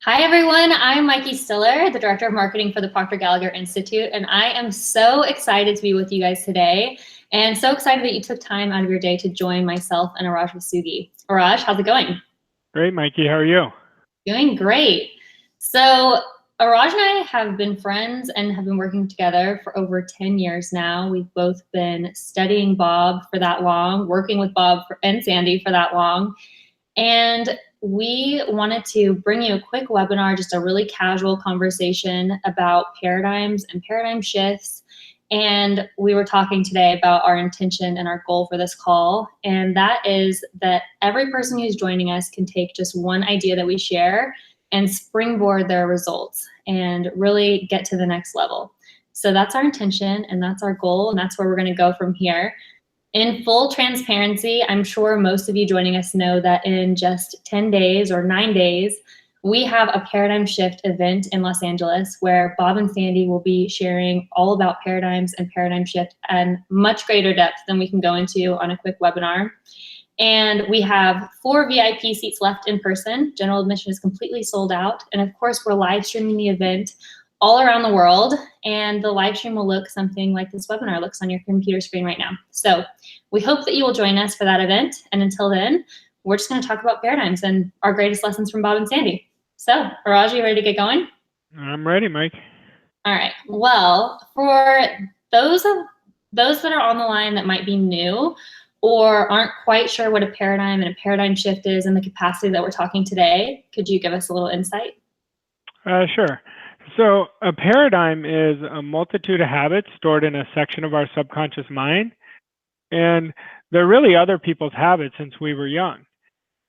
Hi, everyone. I'm Mykie Stiller, the Director of Marketing for the Proctor Gallagher Institute, and I am so excited to be with you guys today, and so excited that you took time out of your day to join myself and Arash Vossoughi. Arash, how's it going? Great, Mykie. How are you? Doing great. So Arash and I have been friends and have been working together for over 10 years now. We've both been studying Bob for that long, working with Bob and Sandy for that long, and we wanted to bring you a quick webinar, just a really casual conversation about paradigms and paradigm shifts. And we were talking today about our intention and our goal for this call. And that is that every person who's joining us can take just one idea that we share and springboard their results and really get to the next level. So that's our intention and that's our goal. And that's where we're going to go from here. In full transparency, I'm sure most of you joining us know that in just 10 days or 9 days, we have a paradigm shift event in Los Angeles where Bob and Sandy will be sharing all about paradigms and paradigm shift and much greater depth than we can go into on a quick webinar. And we have 4 VIP seats left in person. General admission is completely sold out. And of course, we're live streaming the event all around the world, and the live stream will look something like this webinar looks on your computer screen right now. So we hope that you will join us for that event, and until then, we're just going to talk about paradigms and our greatest lessons from Bob and Sandy. So, Arash, you ready to get going? I'm ready, Mike. All right. Well, for those that are on the line that might be new or aren't quite sure what a paradigm and a paradigm shift is and the capacity that we're talking today, could you give us a little insight? Sure. So a paradigm is a multitude of habits stored in a section of our subconscious mind. And they're really other people's habits since we were young.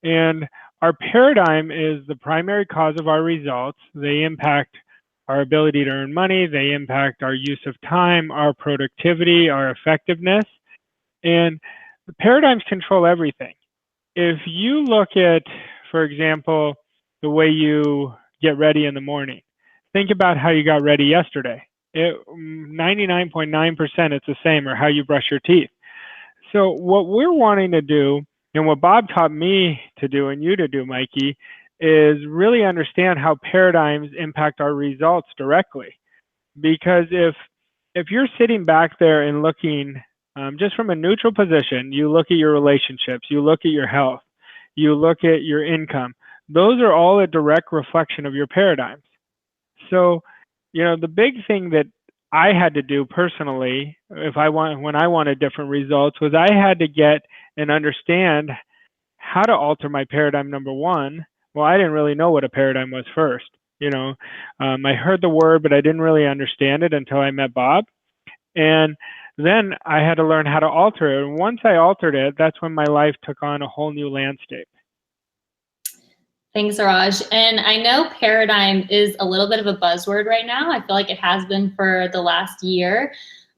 And our paradigm is the primary cause of our results. They impact our ability to earn money. They impact our use of time, our productivity, our effectiveness. And the paradigms control everything. If you look at, for example, the way you get ready in the morning, think about how you got ready yesterday. 99.9% it's the same, or how you brush your teeth. So what we're wanting to do, and what Bob taught me to do and you to do, Mykie, is really understand how paradigms impact our results directly. Because if you're sitting back there and looking just from a neutral position, you look at your relationships, you look at your health, you look at your income, those are all a direct reflection of your paradigms. So, the big thing that I had to do personally, when I wanted different results, was I had to get and understand how to alter my paradigm. Number one, well, I didn't really know what a paradigm was first. I heard the word, but I didn't really understand it until I met Bob. And then I had to learn how to alter it. And once I altered it, that's when my life took on a whole new landscape. Thanks, Arash. And I know paradigm is a little bit of a buzzword right now. I feel like it has been for the last year.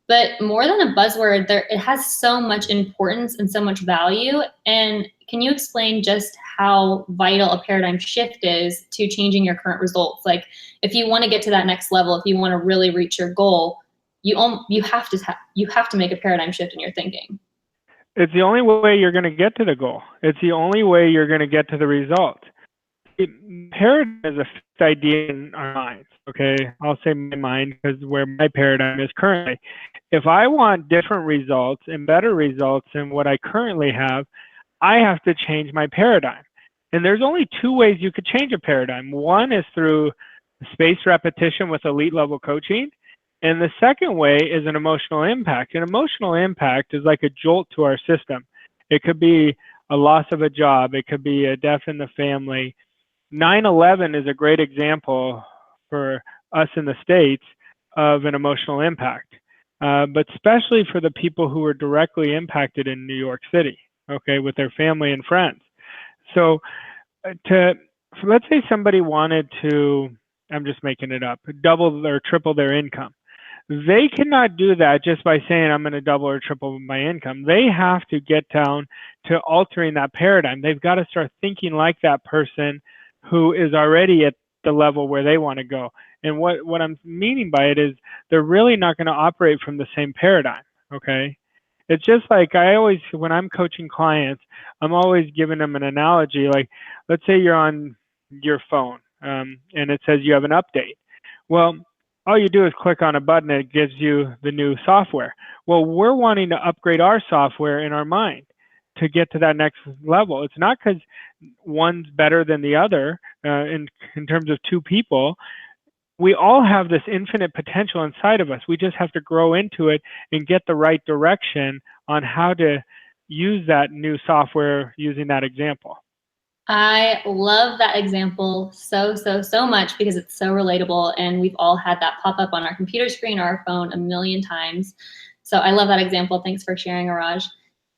But more than a buzzword, it has so much importance and so much value. And can you explain just how vital a paradigm shift is to changing your current results? Like, if you want to get to that next level, if you want to really reach your goal, you have to make a paradigm shift in your thinking. It's the only way you're going to get to the goal. It's the only way you're going to get to the result. Paradigm is a fixed idea in our minds. Okay, I'll say my mind because where my paradigm is currently. If I want different results and better results than what I currently have, I have to change my paradigm. And there's only 2 ways you could change a paradigm. One is through spaced repetition with elite level coaching. And the second way is an emotional impact. An emotional impact is like a jolt to our system. It could be a loss of a job. It could be a death in the family. 9/11 is a great example for us in the States of an emotional impact, but especially for the people who were directly impacted in New York City, okay, with their family and friends. So let's say somebody wanted to, I'm just making it up, double or triple their income. They cannot do that just by saying, I'm going to double or triple my income. They have to get down to altering that paradigm. They've got to start thinking like that person who is already at the level where they want to go. And what I'm meaning by it is they're really not going to operate from the same paradigm, okay? It's just like when I'm coaching clients, I'm always giving them an analogy. Like, let's say you're on your phone and it says you have an update. Well, all you do is click on a button and it gives you the new software. Well, we're wanting to upgrade our software in our mind to get to that next level. It's not because one's better than the other in terms of two people. We all have this infinite potential inside of us. We just have to grow into it and get the right direction on how to use that new software using that example. I love that example so much because it's so relatable, and we've all had that pop up on our computer screen or our phone a million times. So I love that example. Thanks for sharing, Arash.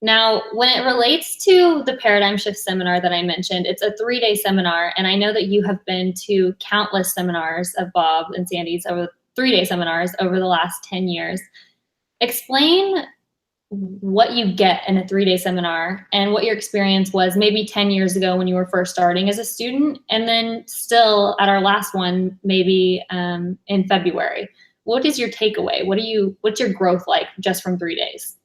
Now, when it relates to the Paradigm Shift seminar that I mentioned, it's a 3-day seminar, and I know that you have been to countless seminars of Bob and Sandis over 3-day seminars over the last 10 years. Explain what you get in a 3-day seminar and what your experience was maybe 10 years ago when you were first starting as a student, and then still at our last one, maybe in February. What is your takeaway? What's your growth like just from 3 days?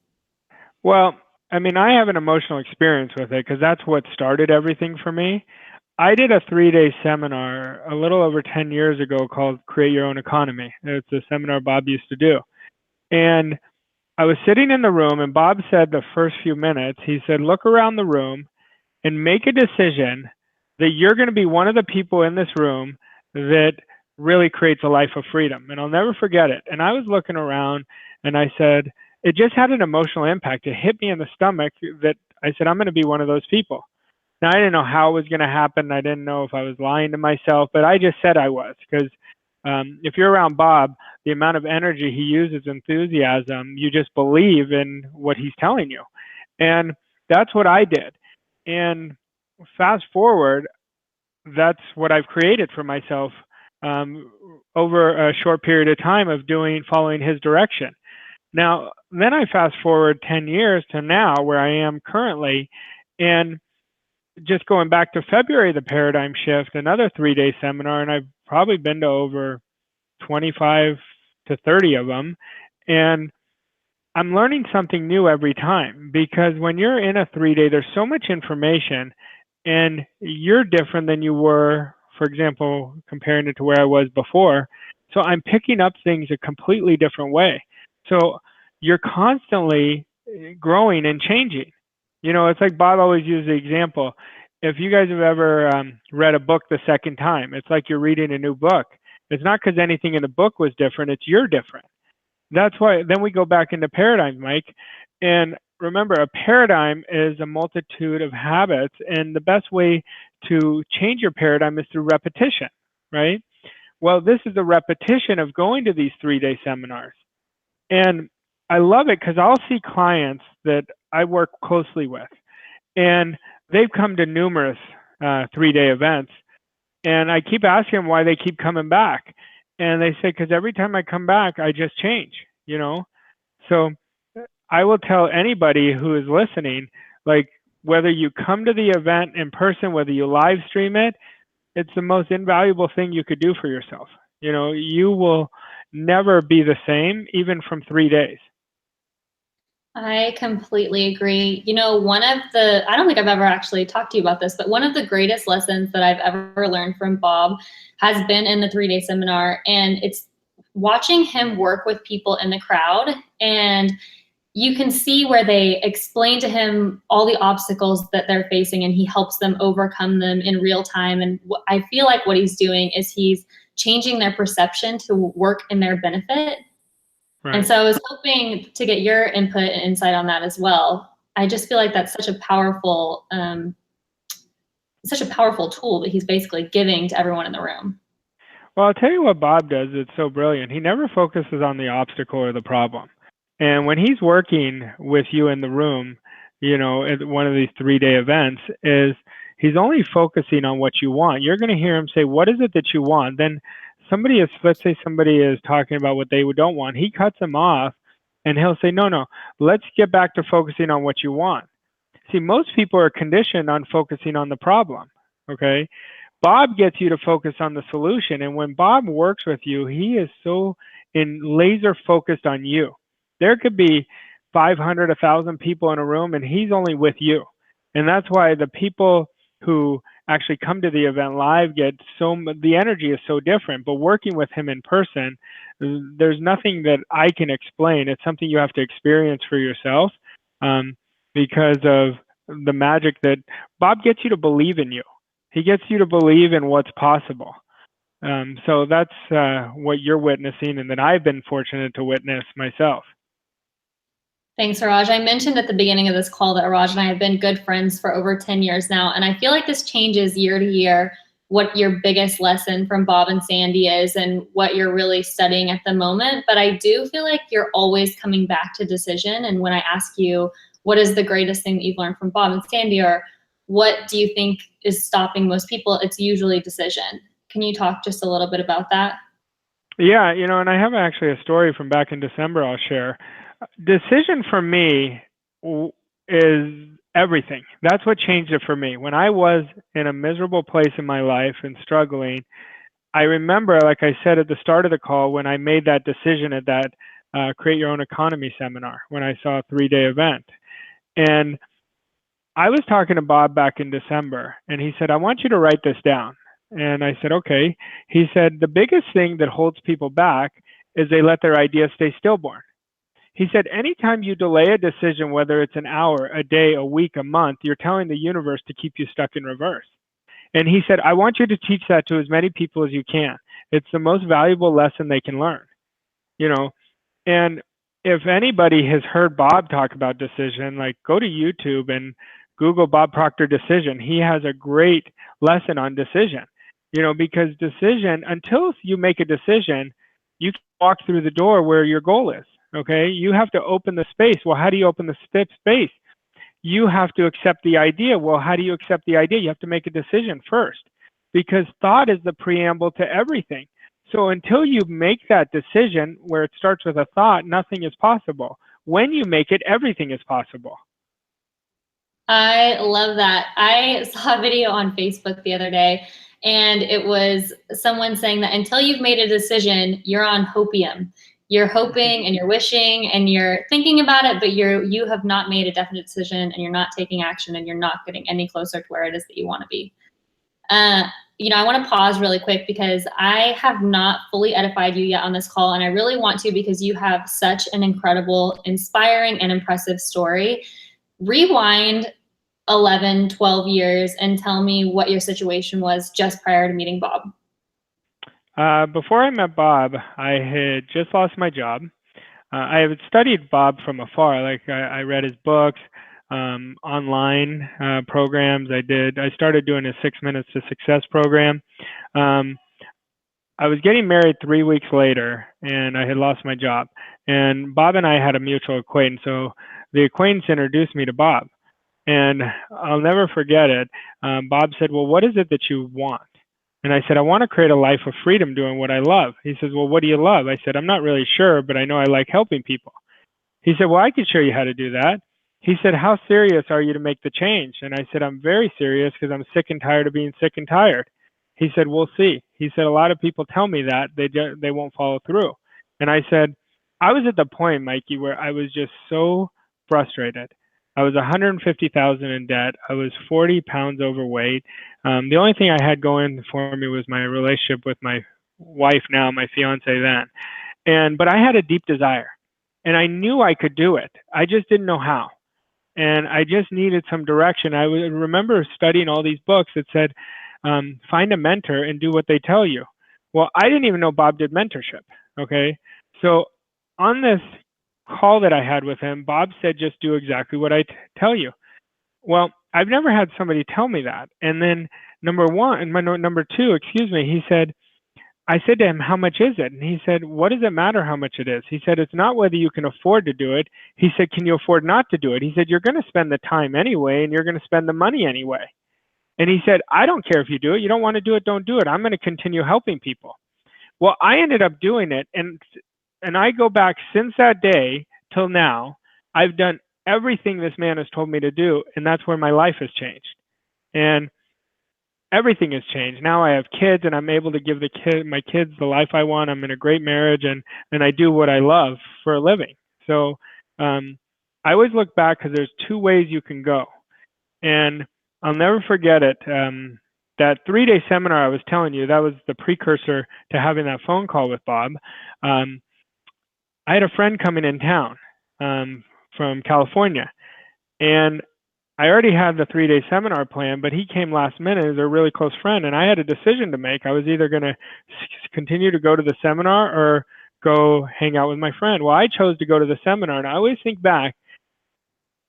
Well, I mean, I have an emotional experience with it because that's what started everything for me. I did a 3-day seminar a little over 10 years ago called Create Your Own Economy. It's a seminar Bob used to do. And I was sitting in the room, and Bob said the first few minutes, he said, look around the room and make a decision that you're going to be one of the people in this room that really creates a life of freedom. And I'll never forget it. And I was looking around, and I said, it just had an emotional impact. It hit me in the stomach that I said, I'm going to be one of those people. Now, I didn't know how it was going to happen. I didn't know if I was lying to myself, but I just said I was, because if you're around Bob, the amount of energy he uses, enthusiasm, you just believe in what he's telling you. And that's what I did. And fast forward, that's what I've created for myself over a short period of time of following his direction. Now, then I fast forward 10 years to now where I am currently, and just going back to February, the Paradigm Shift, another 3-day seminar, and I've probably been to over 25 to 30 of them. And I'm learning something new every time, because when you're in a 3-day, there's so much information, and you're different than you were, for example, comparing it to where I was before. So I'm picking up things a completely different way. So you're constantly growing and changing. You know, it's like Bob always used the example. If you guys have ever read a book the second time, it's like you're reading a new book. It's not because anything in the book was different, it's you're different. That's why then we go back into paradigms, Mike. And remember, a paradigm is a multitude of habits, and the best way to change your paradigm is through repetition, right? Well, this is a repetition of going to these 3-day seminars. And I love it because I'll see clients that I work closely with, and they've come to numerous 3-day events, and I keep asking them why they keep coming back. And they say, because every time I come back, I just change, you know? So I will tell anybody who is listening, like, whether you come to the event in person, whether you live stream it, it's the most invaluable thing you could do for yourself. You know, you will never be the same, even from 3 days. I completely agree. You know, I don't think I've ever actually talked to you about this, but one of the greatest lessons that I've ever learned from Bob has been in the 3-day seminar, and it's watching him work with people in the crowd. And you can see where they explain to him all the obstacles that they're facing, and he helps them overcome them in real time. And I feel like what he's doing is he's changing their perception to work in their benefit. Right. And so I was hoping to get your input and insight on that as well. I just feel like that's such a powerful tool that he's basically giving to everyone in the room. Well, I'll tell you what Bob does that's so brilliant. He never focuses on the obstacle or the problem. And when he's working with you in the room, you know, at one of these 3-day events, is he's only focusing on what you want. You're going to hear him say, what is it that you want? Then let's say somebody is talking about what they don't want. He cuts them off, and he'll say, no, let's get back to focusing on what you want. See, most people are conditioned on focusing on the problem, okay? Bob gets you to focus on the solution. And when Bob works with you, he is so laser focused on you. There could be 500, 1,000 people in a room, and he's only with you. And that's why the people who actually come to the event live get the energy is so different. But working with him in person, there's nothing that I can explain. It's something you have to experience for yourself, because of the magic that Bob gets you to believe in you. He gets you to believe in what's possible. So that's what you're witnessing, and that I've been fortunate to witness myself. Thanks, Arash. I mentioned at the beginning of this call that Arash and I have been good friends for over 10 years now, and I feel like this changes year to year what your biggest lesson from Bob and Sandy is and what you're really studying at the moment. But I do feel like you're always coming back to decision. And when I ask you, what is the greatest thing that you've learned from Bob and Sandy, or what do you think is stopping most people, it's usually decision. Can you talk just a little bit about that? Yeah, and I have actually a story from back in December I'll share. Decision for me is everything. That's what changed it for me. When I was in a miserable place in my life and struggling, I remember, like I said at the start of the call, when I made that decision at that Create Your Own Economy seminar, when I saw a 3-day event. And I was talking to Bob back in December, and he said, I want you to write this down. And I said, okay. He said, the biggest thing that holds people back is they let their ideas stay stillborn. He said, anytime you delay a decision, whether it's an hour, a day, a week, a month, you're telling the universe to keep you stuck in reverse. And he said, I want you to teach that to as many people as you can. It's the most valuable lesson they can learn. And if anybody has heard Bob talk about decision, like go to YouTube and Google Bob Proctor decision. He has a great lesson on decision, because decision, until you make a decision, you can walk through the door where your goal is. Okay. You have to open the space. Well, how do you open the space? You have to accept the idea. Well, how do you accept the idea? You have to make a decision first, because thought is the preamble to everything. So until you make that decision where it starts with a thought, nothing is possible. When you make it, everything is possible. I love that. I saw a video on Facebook the other day, and it was someone saying that until you've made a decision, you're on hopium. You're hoping and you're wishing and you're thinking about it, but you have not made a definite decision, and you're not taking action, and you're not getting any closer to where it is that you want to be. I want to pause really quick because I have not fully edified you yet on this call, and I really want to, because you have such an incredible, inspiring, and impressive story. Rewind 11, 12 years and tell me what your situation was just prior to meeting Bob. Before I met Bob, I had just lost my job. I had studied Bob from afar. Like I read his books, online programs. I started doing his 6 Minutes to Success program. I was getting married 3 weeks later, and I had lost my job. And Bob and I had a mutual acquaintance. So the acquaintance introduced me to Bob. And I'll never forget it. Bob said, well, what is it that you want? And I said, I want to create a life of freedom doing what I love. He says, well, what do you love? I said, I'm not really sure, but I know I like helping people. He said, well, I can show you how to do that. He said, how serious are you to make the change? And I said, I'm very serious, because I'm sick and tired of being sick and tired. He said, we'll see. He said, a lot of people tell me that they won't follow through. And I said, I was at the point, Mikey, where I was just so frustrated. I was $150,000 in debt. I was 40 pounds overweight. The only thing I had going for me was my relationship with my wife now, my fiance then. But I had a deep desire, and I knew I could do it. I just didn't know how. And I just needed some direction. I would remember studying all these books that said, find a mentor and do what they tell you. Well, I didn't even know Bob did mentorship. Okay. So on this call that I had with him, Bob said, just do exactly what I tell you. Well, I've never had somebody tell me that. And then number two, he said, I said to him, how much is it? And he said, what does it matter how much it is? He said, it's not whether you can afford to do it. He said, can you afford not to do it? He said, you're going to spend the time anyway, and you're going to spend the money anyway. And he said, I don't care if you do it. You don't want to do it, don't do it. I'm going to continue helping people. Well, I ended up doing it. And I go back since that day till now, I've done everything this man has told me to do. And that's where my life has changed. And everything has changed. Now I have kids, and I'm able to give my kids the life I want. I'm in a great marriage, and I do what I love for a living. So I always look back, because there's two ways you can go. And I'll never forget it. that 3-day seminar I was telling you, that was the precursor to having that phone call with Bob. I had a friend coming in town from California, and I already had the 3-day seminar plan, but he came last minute as a really close friend, and I had a decision to make. I was either going to continue to go to the seminar or go hang out with my friend. Well, I chose to go to the seminar, and I always think back,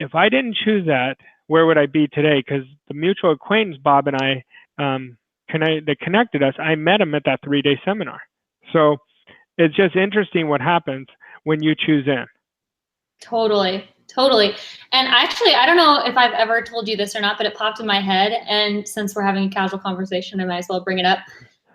if I didn't choose that, where would I be today? Because the mutual acquaintance, Bob and I, that connected us, I met him at that 3-day seminar. So it's just interesting what happens when you choose in. Totally. Totally. And actually, I don't know if I've ever told you this or not, but it popped in my head. And since we're having a casual conversation, I might as well bring it up.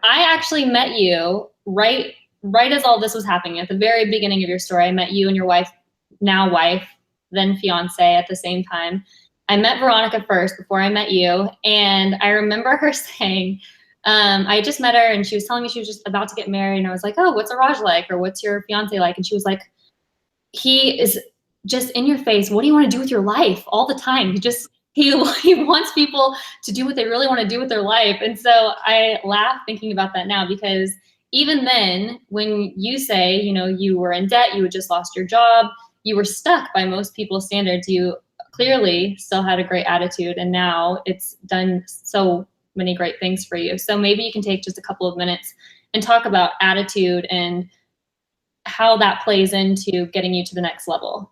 I actually met you right as all this was happening. At the very beginning of your story, I met you and your wife, now wife, then fiance at the same time. I met Veronica first before I met you. And I remember her saying, I just met her and she was telling me she was just about to get married. And I was like, oh, what's Arash like? Or what's your fiance like? And she was like, he is just in your face. What do you want to do with your life all the time? He wants people to do what they really want to do with their life. And so I laugh thinking about that now, because even then, when you say, you know, you were in debt, you had just lost your job, you were stuck by most people's standards, you clearly still had a great attitude. And now it's done so many great things for you. So maybe you can take just a couple of minutes and talk about attitude and how that plays into getting you to the next level.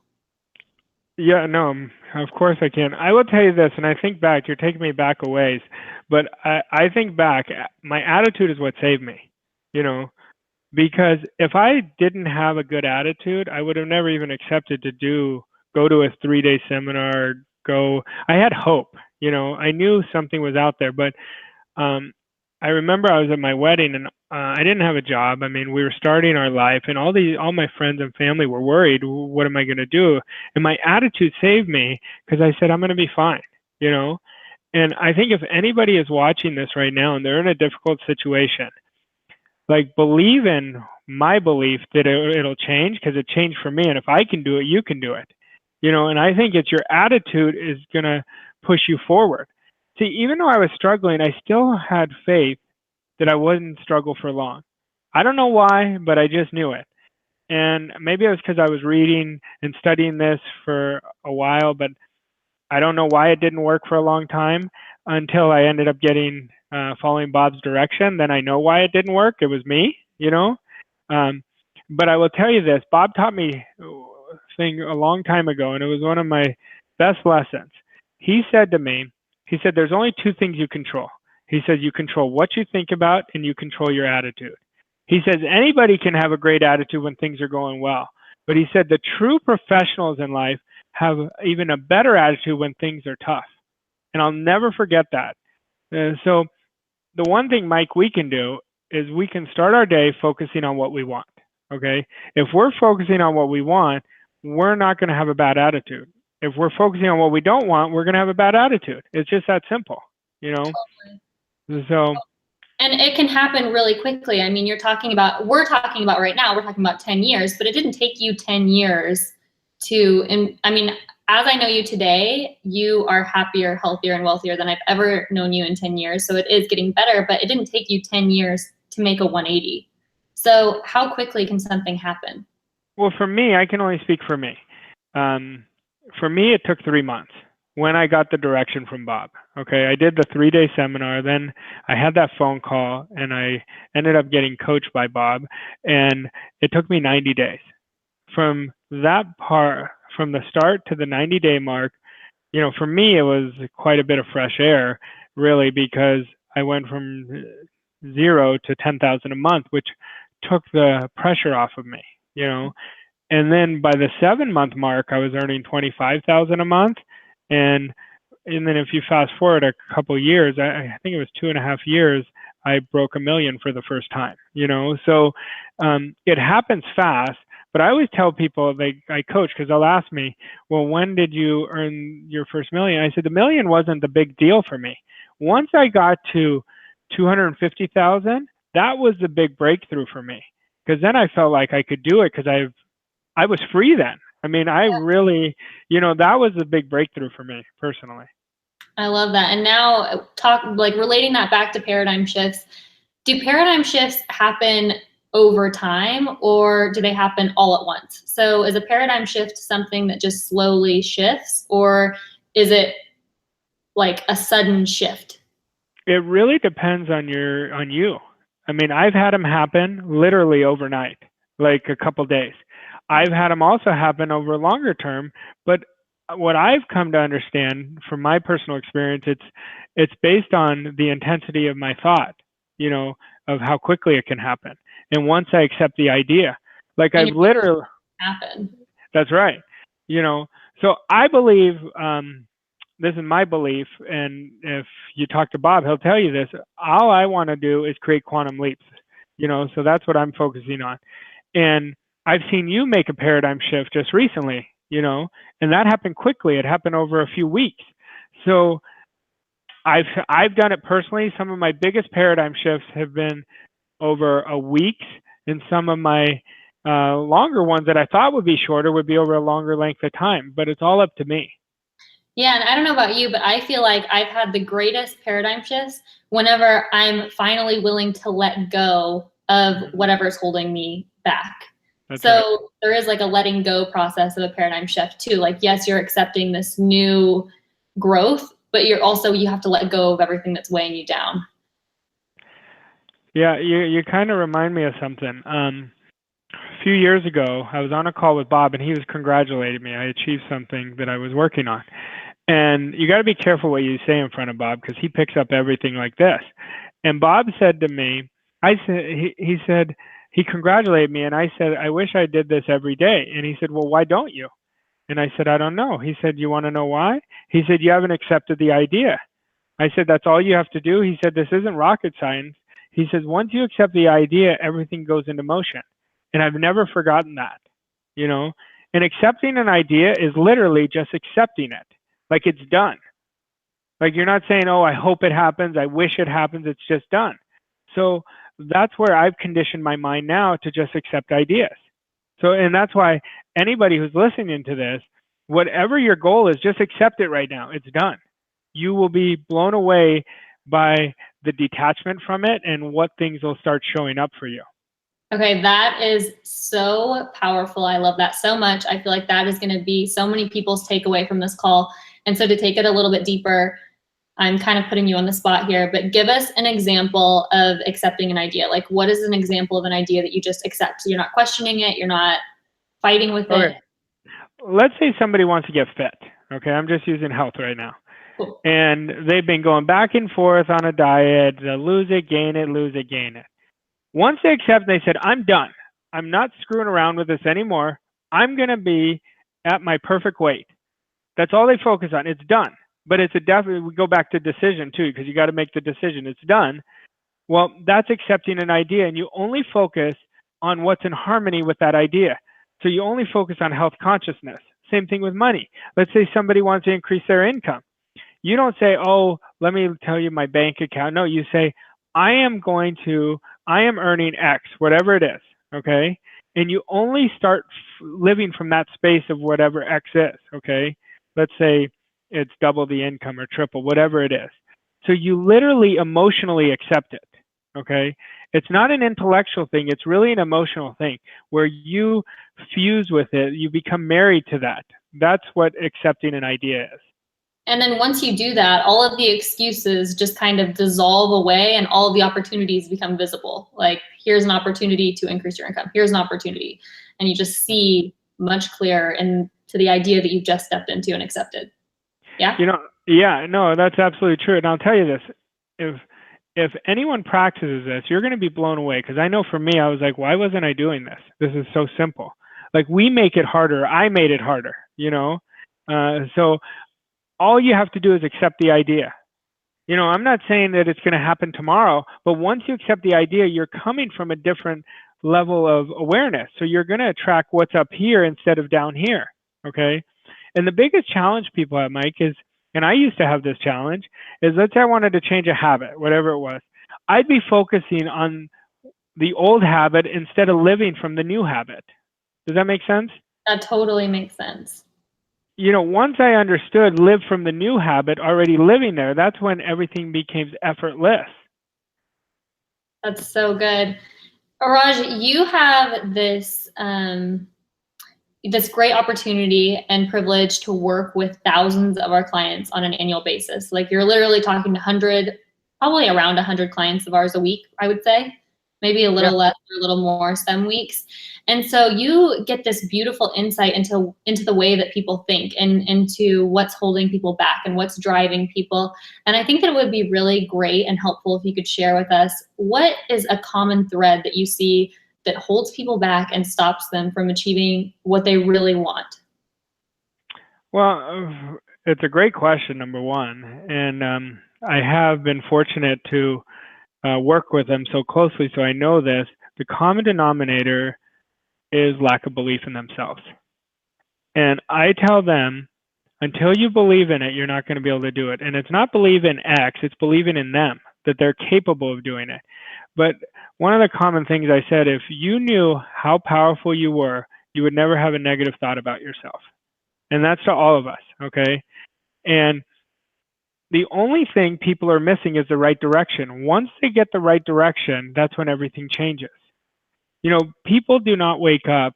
Yeah, no, of course I can. I will tell you this, and I think back, you're taking me back a ways, but I think back, my attitude is what saved me, you know, because if I didn't have a good attitude, I would have never even accepted to go to a 3-day seminar, I had hope, you know, I knew something was out there, but I remember I was at my wedding and I didn't have a job. I mean, we were starting our life, and all my friends and family were worried. What am I going to do? And my attitude saved me, because I said, I'm going to be fine, you know? And I think if anybody is watching this right now and they're in a difficult situation, like, believe in my belief that it'll change, because it changed for me. And if I can do it, you can do it, you know? And I think it's your attitude is going to push you forward. See, even though I was struggling, I still had faith that I wouldn't struggle for long. I don't know why, but I just knew it. And maybe it was because I was reading and studying this for a while, but I don't know why it didn't work for a long time until I ended up following Bob's direction. Then I know why it didn't work. It was me, you know? But I will tell you this, Bob taught me a thing a long time ago, and it was one of my best lessons. He said to me, there's only 2 things you control. He says, you control what you think about, and you control your attitude. He says, anybody can have a great attitude when things are going well. But he said, the true professionals in life have even a better attitude when things are tough. And I'll never forget that. So the one thing, Mike, we can do is we can start our day focusing on what we want. Okay? If we're focusing on what we want, we're not going to have a bad attitude. If we're focusing on what we don't want, we're going to have a bad attitude. It's just that simple, you know? So, and it can happen really quickly. I mean, we're talking about right now, we're talking about 10 years, but it didn't take you 10 years and I mean, as I know you today, you are happier, healthier, and wealthier than I've ever known you in 10 years. So it is getting better, but it didn't take you 10 years to make a 180. So how quickly can something happen? Well, for me, I can only speak for me. For me, it took 3 months when I got the direction from Bob. Okay, I did the 3-day seminar, then I had that phone call, and I ended up getting coached by Bob, and it took me 90 days. From that part, from the start to the 90-day mark, you know, for me, it was quite a bit of fresh air, really, because I went from 0 to 10,000 a month, which took the pressure off of me, you know. And then by the 7-month mark, I was earning 25,000 a month, and then if you fast forward a couple years, I think it was 2.5 years, I broke $1 million for the first time, you know. So it happens fast. But I always tell people, I coach, because they'll ask me, well, when did you earn your first $1 million? I said, the $1 million wasn't the big deal for me. Once I got to 250,000, that was the big breakthrough for me, because then I felt like I could do it, because I was free then. I mean, I really, you know, that was the big breakthrough for me personally. I love that. And now relating that back to paradigm shifts. Do paradigm shifts happen over time or do they happen all at once? So is a paradigm shift something that just slowly shifts or is it like a sudden shift? It really depends on you. I mean, I've had them happen literally overnight, like a couple days. I've had them also happen over a longer term, but what I've come to understand from my personal experience, it's based on the intensity of my thought, of how quickly it can happen. And once I accept the idea, like And I've literally, happen. that's right. So I believe, this is my belief, and if you talk to Bob, he'll tell you this. All I want to do is create quantum leaps, so that's what I'm focusing on. And I've seen you make a paradigm shift just recently, and that happened quickly. It happened over a few weeks. So I've done it personally. Some of my biggest paradigm shifts have been over a week, and some of my longer ones that I thought would be shorter would be over a longer length of time. But it's all up to me. Yeah, and I don't know about you, but I feel like I've had the greatest paradigm shifts whenever I'm finally willing to let go of whatever's holding me back. That's so right. There is like a letting go process of a paradigm shift too. Like, yes, you're accepting this new growth, but you have to let go of everything that's weighing you down. Yeah, you kind of remind me of something. A few years ago, I was on a call with Bob, and he was congratulating me. I achieved something that I was working on. And you got to be careful what you say in front of Bob because he picks up everything like this. And Bob said to me, he said, he congratulated me, and I said, I wish I did this every day. And he said, well, why don't you? And I said, I don't know. He said, you want to know why? He said, you haven't accepted the idea. I said, that's all you have to do. He said, this isn't rocket science. He says, once you accept the idea, everything goes into motion. And I've never forgotten that, And accepting an idea is literally just accepting it. Like it's done. Like you're not saying, oh, I hope it happens. I wish it happens. It's just done. So that's where I've conditioned my mind now to just accept ideas. So, and that's why anybody who's listening to this, whatever your goal is, just accept it right now. It's done. You will be blown away by the detachment from it and what things will start showing up for you. Okay, that is so powerful. I love that so much. I feel like that is going to be so many people's takeaway from this call. And so to take it a little bit deeper, I'm kind of putting you on the spot here, but give us an example of accepting an idea. Like, what is an example of an idea that you just accept? So you're not questioning it, you're not fighting with it. Let's say somebody wants to get fit. Okay, I'm just using health right now. Cool. And they've been going back and forth on a diet, lose it, gain it, lose it, gain it. Once they accept, they said, I'm done. I'm not screwing around with this anymore. I'm going to be at my perfect weight. That's all they focus on. It's done. But it's we go back to decision too, because you got to make the decision. It's done. Well, that's accepting an idea, and you only focus on what's in harmony with that idea. So you only focus on health consciousness. Same thing with money. Let's say somebody wants to increase their income. You don't say, oh, let me tell you my bank account. No, you say, I am earning X, whatever it is, okay? And you only start living from that space of whatever X is, okay? Let's say it's double the income or triple, whatever it is. So you literally emotionally accept it, okay? It's not an intellectual thing. It's really an emotional thing where you fuse with it. You become married to that. That's what accepting an idea is. And then once you do that, all of the excuses just kind of dissolve away and all of the opportunities become visible. Like, here's an opportunity to increase your income. Here's an opportunity. And you just see much clearer into the idea that you've just stepped into and accepted. Yeah? Yeah, no, that's absolutely true. And I'll tell you this, if anyone practices this, you're going to be blown away. Because I know for me, I was like, why wasn't I doing this? This is so simple. Like, we make it harder. I made it harder, So all you have to do is accept the idea. I'm not saying that it's going to happen tomorrow, but once you accept the idea, you're coming from a different level of awareness. So you're going to attract what's up here instead of down here, okay? And the biggest challenge people have, Mike, is, and I used to have this challenge, is let's say I wanted to change a habit, whatever it was. I'd be focusing on the old habit instead of living from the new habit. Does that make sense? That totally makes sense. once I understood live from the new habit, already living there, that's when everything became effortless. That's so good. Arash, you have this this great opportunity and privilege to work with thousands of our clients on an annual basis. Like you're literally talking to probably around 100 clients of ours a week, I would say. Maybe a little less or a little more some weeks. And so you get this beautiful insight into the way that people think and into what's holding people back and what's driving people. And I think that it would be really great and helpful if you could share with us what is a common thread that you see that holds people back and stops them from achieving what they really want? Well, it's a great question, number one. And I have been fortunate to work with them so closely, so I know this. The common denominator is lack of belief in themselves. And I tell them, until you believe in it, you're not going to be able to do it. And it's not believe in X, it's believing in them, that they're capable of doing it. But one of the common things I said, if you knew how powerful you were, you would never have a negative thought about yourself. And that's to all of us, okay? And the only thing people are missing is the right direction. Once they get the right direction, that's when everything changes. People do not wake up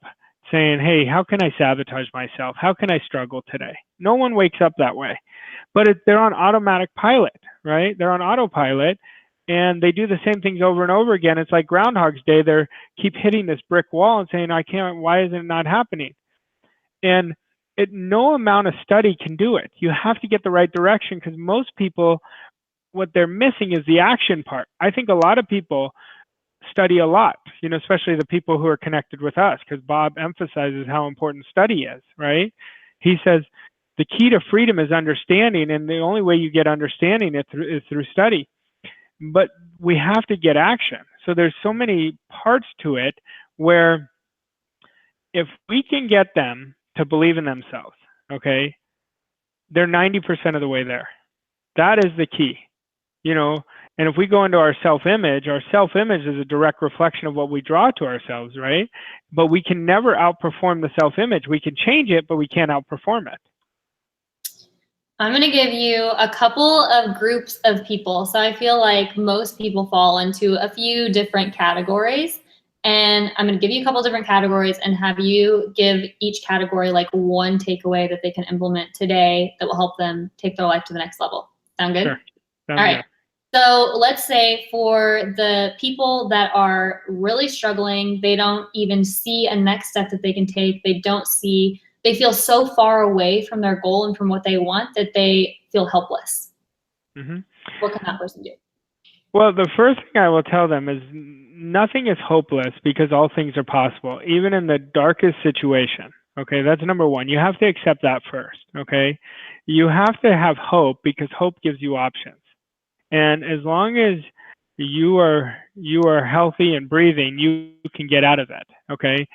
saying, hey, how can I sabotage myself? How can I struggle today? No one wakes up that way. But they're on automatic pilot, right? They're on autopilot, and they do the same things over and over again. It's like Groundhog's Day. They keep hitting this brick wall and saying, I can't, why isn't it not happening? And no amount of study can do it. You have to get the right direction, because most people, what they're missing is the action part. I think a lot of people study a lot, especially the people who are connected with us, because Bob emphasizes how important study is, right? He says the key to freedom is understanding, and the only way you get understanding is through study. But we have to get action. So there's so many parts to it where if we can get them to believe in themselves, okay, they're 90% of the way there. That is the key, And if we go into our self-image is a direct reflection of what we draw to ourselves, right? But we can never outperform the self-image. We can change it, but we can't outperform it. I'm going to give you a couple of groups of people. So I feel like most people fall into a few different categories. And I'm going to give you a couple different categories and have you give each category like one takeaway that they can implement today that will help them take their life to the next level. Sound good? Sure. All right. So let's say for the people that are really struggling, they don't even see a next step that they can take. They feel so far away from their goal and from what they want that they feel helpless. Mm-hmm. What can that person do? Well, the first thing I will tell them is nothing is hopeless, because all things are possible, even in the darkest situation. Okay, that's number one. You have to accept that first. Okay, you have to have hope, because hope gives you options. And as long as you are healthy and breathing, you can get out of it. Okay,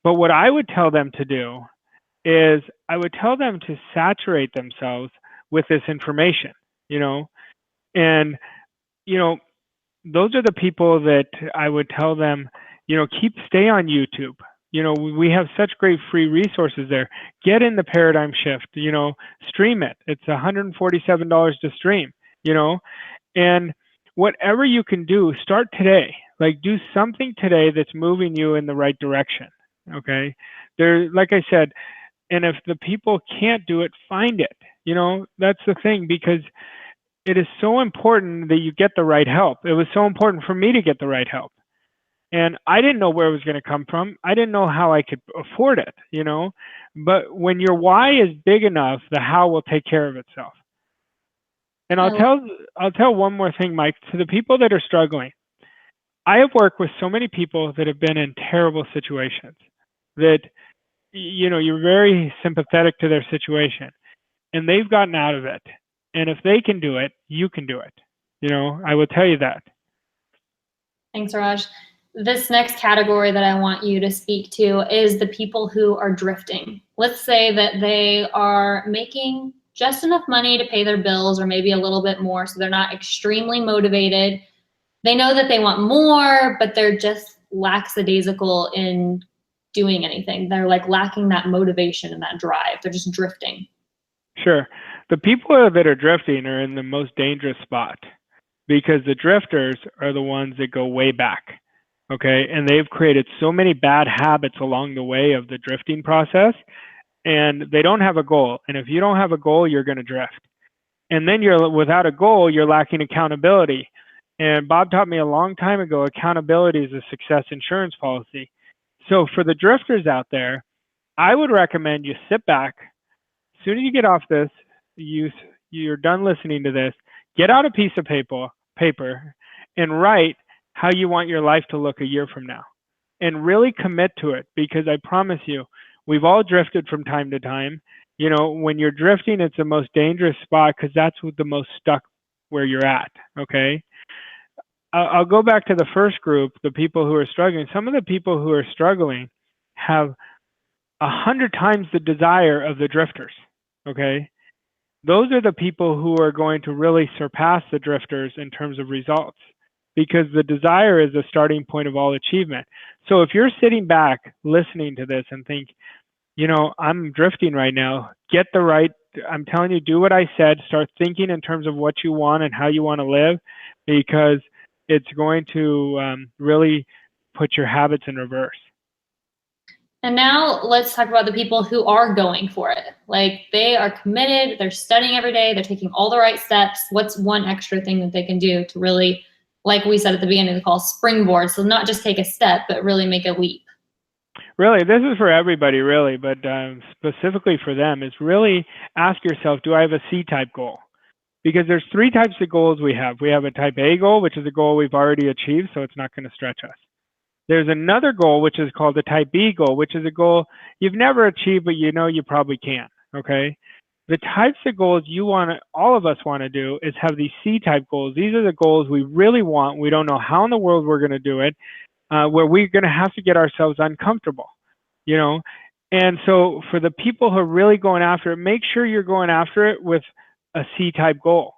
but what I would tell them to do is I would tell them to saturate themselves with this information. And those are the people that I would tell them, stay on YouTube. We have such great free resources there. Get in the paradigm shift, stream it. It's $147 to stream, and whatever you can do, start today. Like, do something today that's moving you in the right direction. Okay. Like I said, and if the people can't do it, find it. That's the thing, because it is so important that you get the right help. It was so important for me to get the right help. And I didn't know where it was going to come from. I didn't know how I could afford it, But when your why is big enough, the how will take care of itself. And I'll tell one more thing, Mike, to the people that are struggling. I have worked with so many people that have been in terrible situations that, you're very sympathetic to their situation, and they've gotten out of it. And if they can do it, you can do it. I will tell you that. Thanks, Arash. This next category that I want you to speak to is the people who are drifting. Let's say that they are making just enough money to pay their bills, or maybe a little bit more, so they're not extremely motivated. They know that they want more, but they're just lackadaisical in doing anything. They're like lacking that motivation and that drive. They're just drifting. Sure. The people that are drifting are in the most dangerous spot because the drifters are the ones that go way back. Okay. And they've created so many bad habits along the way of the drifting process, and they don't have a goal. And if you don't have a goal, you're going to drift. And then you're without a goal, you're lacking accountability. And Bob taught me a long time ago, accountability is a success insurance policy. So for the drifters out there, I would recommend you sit back. As soon as you get off this, you're done listening to this, get out a piece of paper and write how you want your life to look a year from now. And really commit to it, because I promise you, we've all drifted from time to time. You know, when you're drifting, it's the most dangerous spot because that's the most stuck where you're at. Okay. I'll go back to the first group, the people who are struggling. Some of the people who are struggling have 100 times the desire of the drifters. Okay. Those are the people who are going to really surpass the drifters in terms of results, because the desire is the starting point of all achievement. So if you're sitting back listening to this and think, you know, I'm drifting right now, I'm telling you, do what I said, start thinking in terms of what you want and how you want to live, because it's going to really put your habits in reverse. And now let's talk about the people who are going for it. Like, they are committed, they're studying every day, they're taking all the right steps. What's one extra thing that they can do to really, like we said at the beginning of the call, springboard? So not just take a step, but really make a leap. Really, this is for everybody, really, but specifically for them, is really ask yourself, do I have a C-type goal? Because there's 3 types of goals we have. We have a type A goal, which is a goal we've already achieved, so it's not going to stretch us. There's another goal, which is called the type B goal, which is a goal you've never achieved, but you know you probably can, okay? The types of goals all of us want to do is have these C-type goals. These are the goals we really want. We don't know how in the world we're going to do it, where we're going to have to get ourselves uncomfortable, you know? And so for the people who are really going after it, make sure you're going after it with a C-type goal.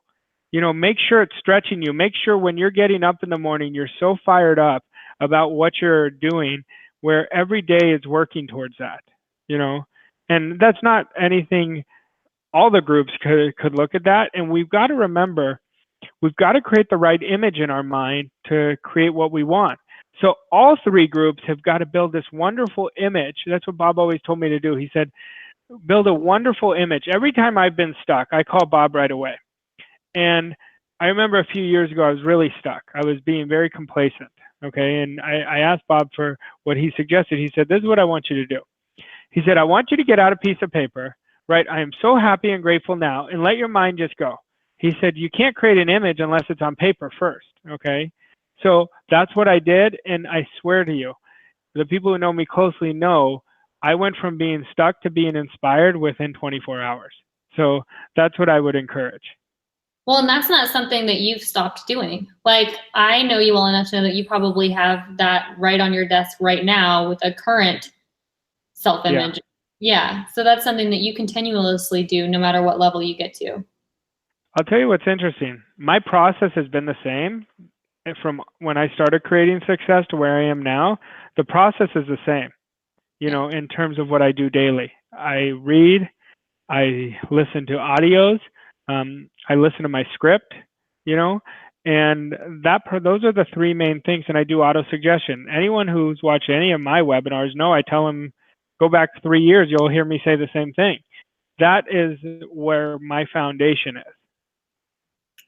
You know, make sure it's stretching you. Make sure when you're getting up in the morning, you're so fired up about what you're doing, where every day is working towards that, you know? And that's not anything, all the groups could look at that. And we've got to remember, we've got to create the right image in our mind to create what we want. So all 3 groups have got to build this wonderful image. That's what Bob always told me to do. He said, build a wonderful image. Every time I've been stuck, I call Bob right away. And I remember a few years ago, I was really stuck. I was being very complacent. Okay. And I asked Bob for what he suggested. He said, this is what I want you to do. He said, I want you to get out a piece of paper, right? I am so happy and grateful now, and let your mind just go. He said, you can't create an image unless it's on paper first. Okay. So that's what I did. And I swear to you, the people who know me closely know I went from being stuck to being inspired within 24 hours. So that's what I would encourage. Well, and that's not something that you've stopped doing. Like, I know you well enough to know that you probably have that right on your desk right now with a current self-image. Yeah. So that's something that you continuously do no matter what level you get to. I'll tell you what's interesting. My process has been the same from when I started creating success to where I am now. The process is the same, you know, in terms of what I do daily. I read, I listen to audios, I listen to my script, you know, and those are the 3 main things. And I do auto suggestion. Anyone who's watched any of my webinars know I tell them, go back 3 years, you'll hear me say the same thing. That is where my foundation is.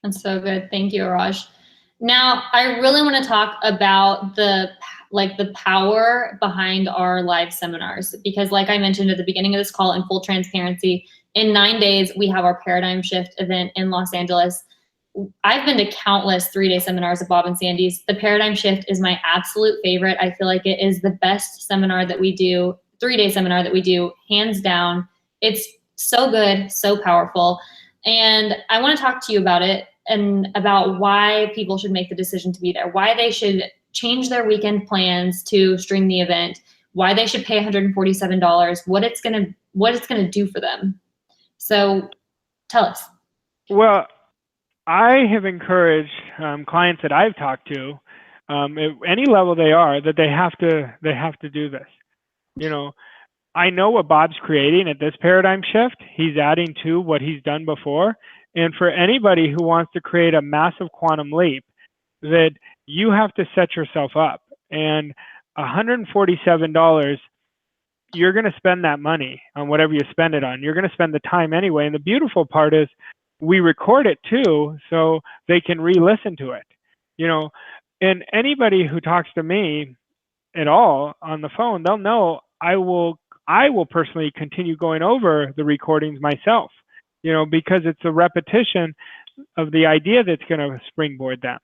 That's so good. Thank you, Arash. Now, I really want to talk about the power behind our live seminars, because like I mentioned at the beginning of this call, in full transparency, in 9 days, we have our paradigm shift event in Los Angeles. I've been to countless 3-day seminars at Bob and Sandis. The paradigm shift is my absolute favorite. I feel like it is the best seminar that we do, 3-day seminar that we do, hands down. It's so good, so powerful. And I want to talk to you about it and about why people should make the decision to be there, why they should change their weekend plans to stream the event, why they should pay $147, what it's gonna do for them. So tell us. Well, I have encouraged clients that I've talked to, at any level they are, that they have to do this. I know what Bob's creating at this paradigm shift. He's adding to what he's done before. And for anybody who wants to create a massive quantum leap, that you have to set yourself up. And $147, you're going to spend that money on whatever you spend it on. You're going to spend the time anyway. And the beautiful part is we record it too, so they can re-listen to it. And anybody who talks to me at all on the phone, they'll know I will personally continue going over the recordings myself, because it's a repetition of the idea that's going to springboard them.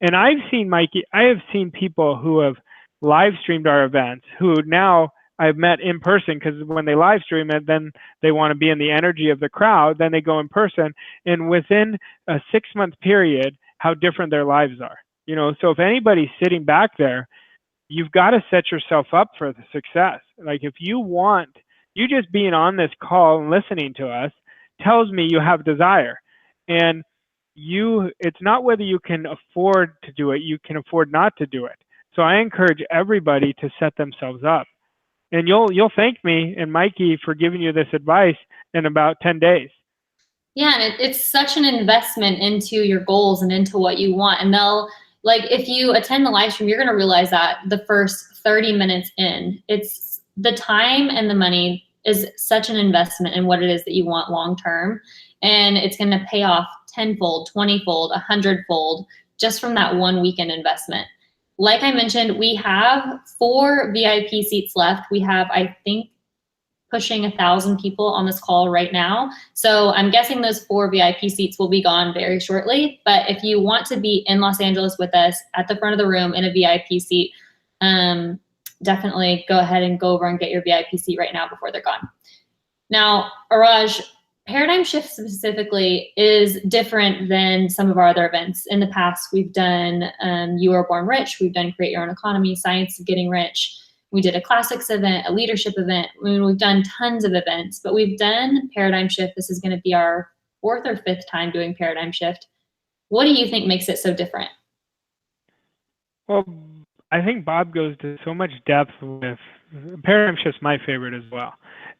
And I've seen, Mikey, I have seen people who have live streamed our events who now I've met in person, because when they live stream it, then they want to be in the energy of the crowd, then they go in person, and within a 6-month period, how different their lives are. So if anybody's sitting back there, you've got to set yourself up for the success. Like if you just being on this call and listening to us tells me you have desire. And it's not whether you can afford to do it, you can afford not to do it. So I encourage everybody to set themselves up. And you'll thank me and Mikey for giving you this advice in about 10 days. Yeah, and it's such an investment into your goals and into what you want. And if you attend the live stream, you're going to realize that the first 30 minutes in, it's the time and the money is such an investment in what it is that you want long term. And it's going to pay off 10-fold, 20-fold, 100-fold just from that 1 weekend investment. Like I mentioned, we have 4 VIP seats left. We have, I think, pushing 1,000 people on this call right now. So I'm guessing those 4 VIP seats will be gone very shortly. But if you want to be in Los Angeles with us at the front of the room in a VIP seat, definitely go ahead and go over and get your VIP seat right now before they're gone. Now, Arash, Paradigm Shift specifically is different than some of our other events. In the past, we've done You Are Born Rich, we've done Create Your Own Economy, Science of Getting Rich. We did a classics event, a leadership event. We've done tons of events, but we've done Paradigm Shift. This is going to be our 4th or 5th time doing Paradigm Shift. What do you think makes it so different? Well, I think Bob goes to so much depth with Paradigm Shift's my favorite as well.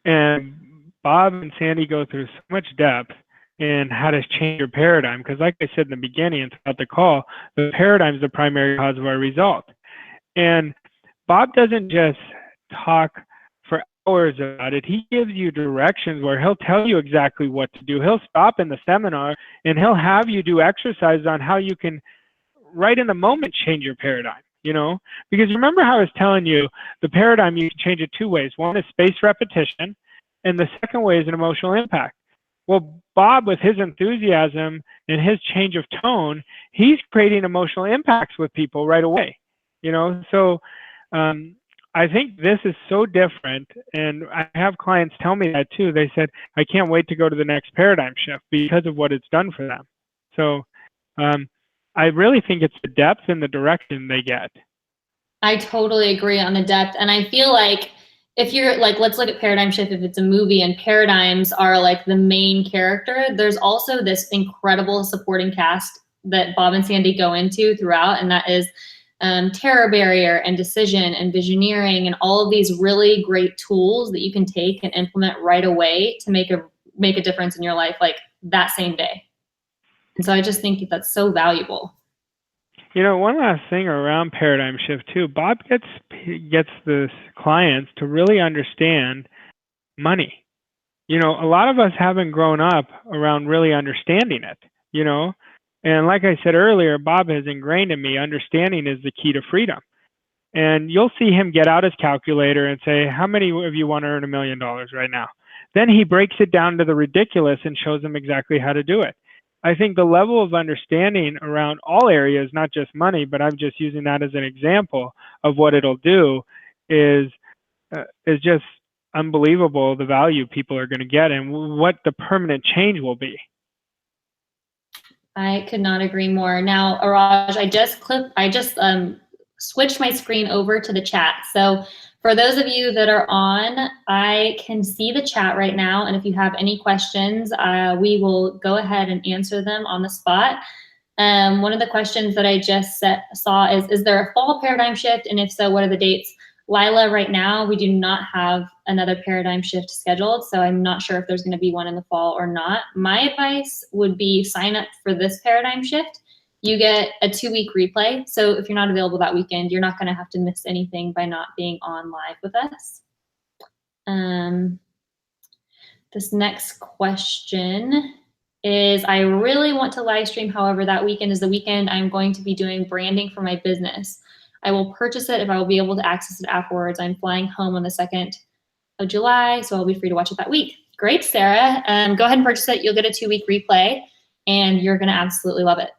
And Bob and Sandy go through so much depth in how to change your paradigm. Because like I said in the beginning and throughout the call, the paradigm is the primary cause of our result. And Bob doesn't just talk for hours about it. He gives you directions where he'll tell you exactly what to do. He'll stop in the seminar and he'll have you do exercises on how you can, right in the moment, change your paradigm. Because remember how I was telling you, the paradigm, you can change it 2 ways. One is space repetition, and the second way is an emotional impact. Well, Bob, with his enthusiasm and his change of tone, he's creating emotional impacts with people right away. So I think this is so different, and I have clients tell me that too. They said, I can't wait to go to the next paradigm shift because of what it's done for them. So I really think it's the depth and the direction they get. I totally agree on the depth. And I feel like if you're let's look at Paradigm Shift, if it's a movie and paradigms are like the main character, there's also this incredible supporting cast that Bob and Sandy go into throughout. And that is terror barrier and decision and visioneering and all of these really great tools that you can take and implement right away to make a difference in your life, like that same day. And so I just think that's so valuable. One last thing around Paradigm Shift too, Bob gets the clients to really understand money. A lot of us haven't grown up around really understanding it, and like I said earlier, Bob has ingrained in me, understanding is the key to freedom. And you'll see him get out his calculator and say, how many of you want to earn $1 million right now? Then he breaks it down to the ridiculous and shows them exactly how to do it. I think the level of understanding around all areas, not just money, but I'm just using that as an example of what it'll do, is just unbelievable, the value people are going to get and what the permanent change will be. I could not agree more. Now, Arash, I just switched my screen over to the chat. So for those of you that are on, I can see the chat right now. And if you have any questions, we will go ahead and answer them on the spot. One of the questions that I just saw is there a fall paradigm shift? And if so, what are the dates? Lila, right now, we do not have another paradigm shift scheduled, so I'm not sure if there's going to be one in the fall or not. My advice would be sign up for this paradigm shift. You get a 2-week replay, so if you're not available that weekend, you're not going to have to miss anything by not being on live with us. This next question is, I really want to live stream, however, that weekend is the weekend I'm going to be doing branding for my business. I will purchase it if I will be able to access it afterwards. I'm flying home on the 2nd of July, so I'll be free to watch it that week. Great, Sarah. Go ahead and purchase it. You'll get a 2-week replay, and you're going to absolutely love it.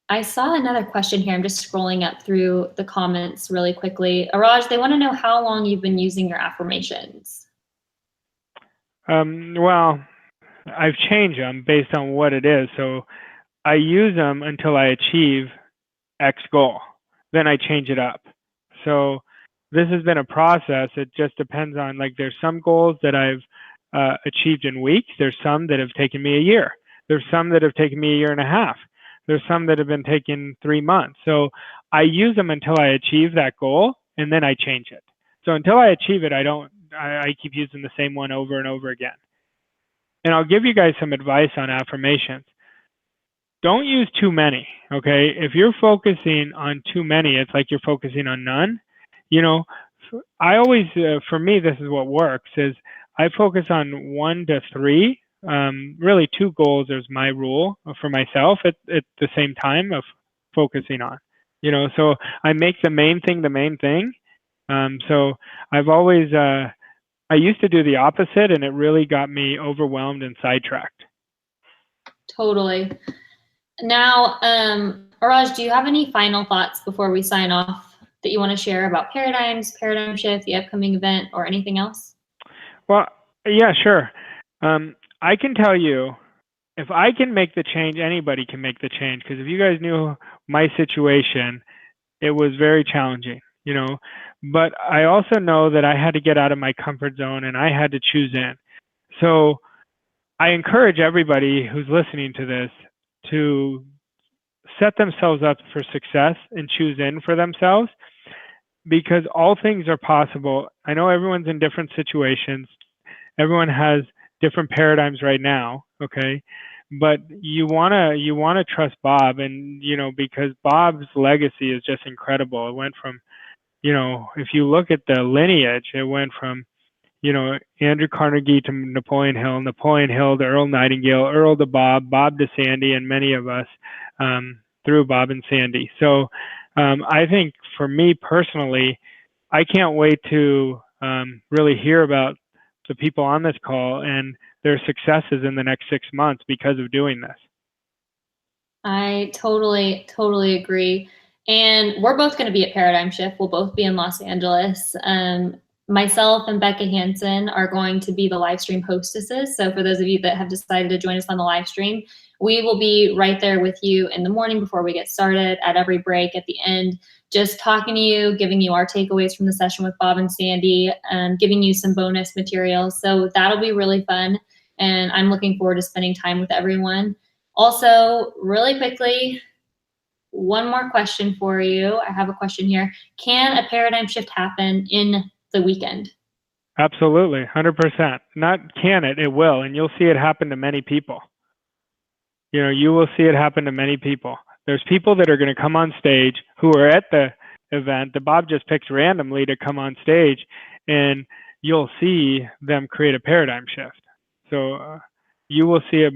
I saw another question here. I'm just scrolling up through the comments really quickly. Arash, they want to know how long you've been using your affirmations. Well, I've changed them based on what it is. So I use them until I achieve X goal. Then I change it up. So this has been a process. It just depends on, like, there's some goals that I've achieved in weeks. There's some that have taken me a year. There's some that have taken me a year and a half. There's some that have been taken 3 months. So I use them until I achieve that goal, and then I change it. So until I achieve it, I keep using the same one over and over again. And I'll give you guys some advice on affirmations. Don't use too many, okay? If you're focusing on too many, it's like you're focusing on none. You know, I always, for me, this is what works, is I focus on 1 to 3. Really 2 goals is my rule for myself at the same time of focusing on. You know, so I make the main thing the main thing. So I've always, I used to do the opposite, and it really got me overwhelmed and sidetracked. Totally. Now, Arash, do you have any final thoughts before we sign off that you want to share about paradigms, paradigm shift, the upcoming event, or anything else? Well, yeah, sure. I can tell you, if I can make the change, anybody can make the change. Because if you guys knew my situation, it was very challenging, you know. But I also know that I had to get out of my comfort zone, and I had to choose in. So I encourage everybody who's listening to this to set themselves up for success and choose in for themselves, because all things are possible. I know everyone's in different situations. Everyone has different paradigms right now, okay? But you wanna trust Bob, and you know, because Bob's legacy is just incredible. It went from, you know, if you look at the lineage, it went from, you know, Andrew Carnegie to Napoleon Hill to Earl Nightingale, Earl to Bob, Bob to Sandy, and many of us through Bob and Sandy. So I think for me personally, I can't wait to really hear about the people on this call and their successes in the next 6 months because of doing this. I totally agree. And we're both going to be at Paradigm Shift. We'll both be in Los Angeles. Myself and Becca Hansen are going to be the live stream hostesses. So for those of you that have decided to join us on the live stream, we will be right there with you in the morning before we get started, at every break, at the end, just talking to you, giving you our takeaways from the session with Bob and Sandy, giving you some bonus materials. So that'll be really fun. And I'm looking forward to spending time with everyone. Also, really quickly, one more question for you. I have a question here. Can a paradigm shift happen in the weekend? Absolutely, 100%. Not can it, it will. And you'll see it happen to many people. You know, you will see it happen to many people. There's people that are going to come on stage who are at the event that Bob just picks randomly to come on stage, and you'll see them create a paradigm shift. So you will see it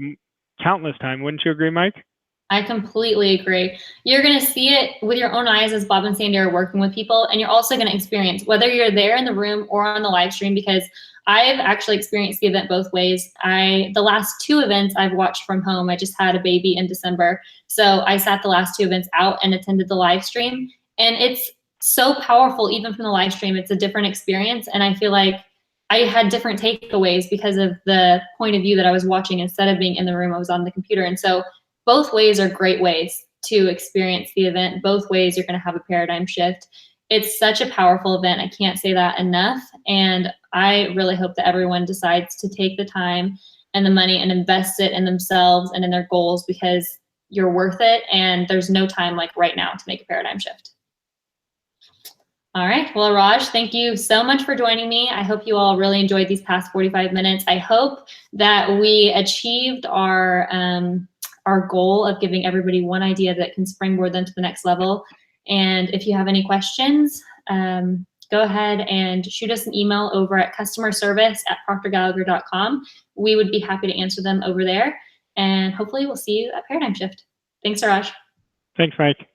countless times. Wouldn't you agree, Mike? I completely agree. You're going to see it with your own eyes as Bob and Sandy are working with people, and you're also going to experience, whether you're there in the room or on the live stream, because I've actually experienced the event both ways. The last 2 events I've watched from home. I just had a baby in December, so I sat the last 2 events out and attended the live stream, and it's so powerful. Even from the live stream, it's a different experience, and I feel like I had different takeaways because of the point of view that I was watching. Instead of being in the room, I was on the computer, and so both ways are great ways to experience the event. Both ways you're going to have a paradigm shift. It's such a powerful event. I can't say that enough. And I really hope that everyone decides to take the time and the money and invest it in themselves and in their goals, because you're worth it. And there's no time like right now to make a paradigm shift. All right. Well, Arash, thank you so much for joining me. I hope you all really enjoyed these past 45 minutes. I hope that we achieved our goal of giving everybody one idea that can springboard them to the next level. And if you have any questions, go ahead and shoot us an email over at customerservice@proctorgallagher.com. We would be happy to answer them over there. And hopefully we'll see you at Paradigm Shift. Thanks, Arash. Thanks, Mike.